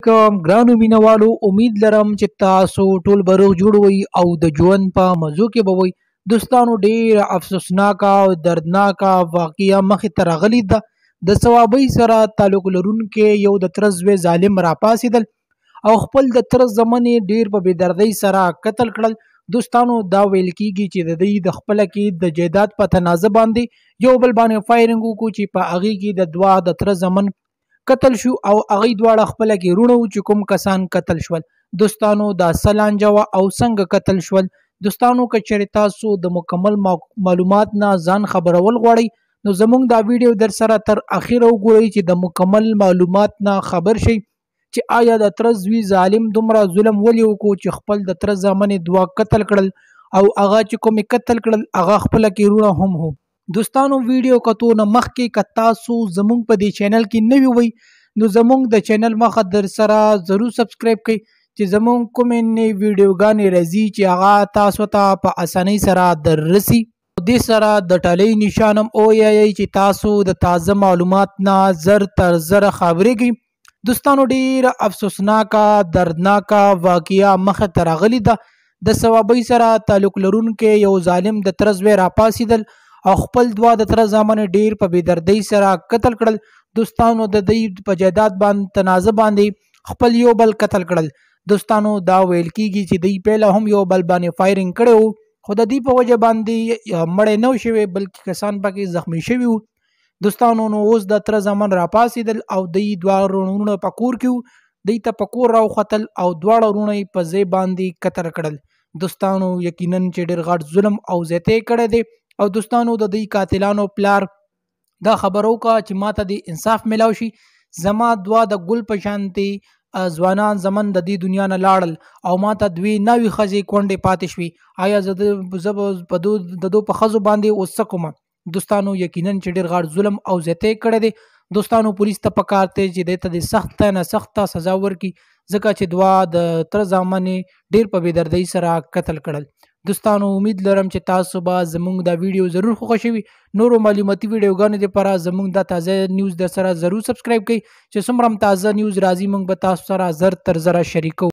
کوم ګرانو مینوالو امید لرم چې تاسو ټول به روغ جوړ وئ او د ژوند په مزو کې به وئ. دوستانو ډېره افسوسناکه او دردناکه واقعه مخې ته راغلې ده. د ثوابۍ سره تعلق لرونکي یو د تره زوی ظالم راپاڅېدل او خپل د تره زمنې ډېر په بېدردۍ سره قتل کړل. دوستانو دا ویل کېږي چې د دوی د خپله کې د جایداد په تنازع باندې یو بل باندې فایرنګ وکړو چې په هغې کې د دوه د تره زمن قتل شو او هغه دواړه خپله کې رونه وو چې کوم کسان قتل شول. دوستانو دا څه لانجه وه او څنګه قتل شول؟ دوستانو که چېرې تاسو د مکمل معلومات نه ځان خبرول غواړئ نو زموږ دا ویډیو در سره تر اخره وګورئ چې د مکمل معلومات نه خبر شئ چې آیا د تره زوی ظالم دومره ظلم ولې وکړو چې خپل د تره زامنې دوه قتل کړل او هغه چې کومې قتل کړل هغه خپله کې رونه هم هو. دوستانو ویډیو کتو نه مخکې که تاسو زموږ په دې چینل کې نوي وئ نو زموږ د چینل مخه در سره ضرور سبسکرایب کړئ چې زموږ کومې نوې ویډیوګانې راځي چې هغه تاسو ته په اسانۍ سره در رسي. دې سره د ټالۍ نشان هم ووایئ چې تاسو د تازه معلومات نه زر تر زره خبرېږئ. دوستانو ډېره افسوسناکه دردناکه واقعه مخې ته راغلې ده. د ثوابۍ سره تعلق لرونکي یو ظالم د تره زوی راپاڅېدل او خپل دوه د تره زامن ډېر په بېدردۍ سره قتل کړل. دوستانو د دوی په جایداد باندې تنازع باندې خپل یو بل قتل کړل. دوستانو دا ویل کېږي چې دوی پهله هم یو بل باندې فایرنګ کړی وو خو د دې په وجه باندې مړی نه و شوی بلکې کسان پکې زخمی شوي وو. دوستانو نو اوس د تره زامن راپاڅېدل او دوی دواړه وروڼه په کور کې وو. دوی ته په کور راوختل او دواړه وروڼه یې په ځای باندې قتل کړل. دوستانو یقینا چې ډېر غټ ظلم او زیاتی کړی دی او دوستانو د دوی قاتلانو پلار دا خبر وکړه چې ماته د انصاف میلاو شي. زما دوه د ګل په شانتې ځوانان زمن د دې دنیا نه لاړل او ماته دوی نوې ښځې کونډې پاتې شوي. آیا زه به د دو په ښځو باندې اوس څه کومه؟ دوستانو یقینا چې ډېر غټ ظلم او زیاتی کړی دی. دوستانو پولیس ته پکار دی چې دې ته د سخته نه سخته سزا ورکړي ځکه چې دوه د تره زامنې ډېر په بېدردۍ سره قتل کړل. دوستانو امید لرم چې تاسو به زموږ دا ویډیو ضرور خوښ شوي. نورو معلوماتي ویډیوګانو دپاره زموږ دا تازه نیوز در سره ضرور سبسکرایب کړئ چې څومره هم تازه نیوز راځي موږ به تاسو سره زر تر زره شریکوو.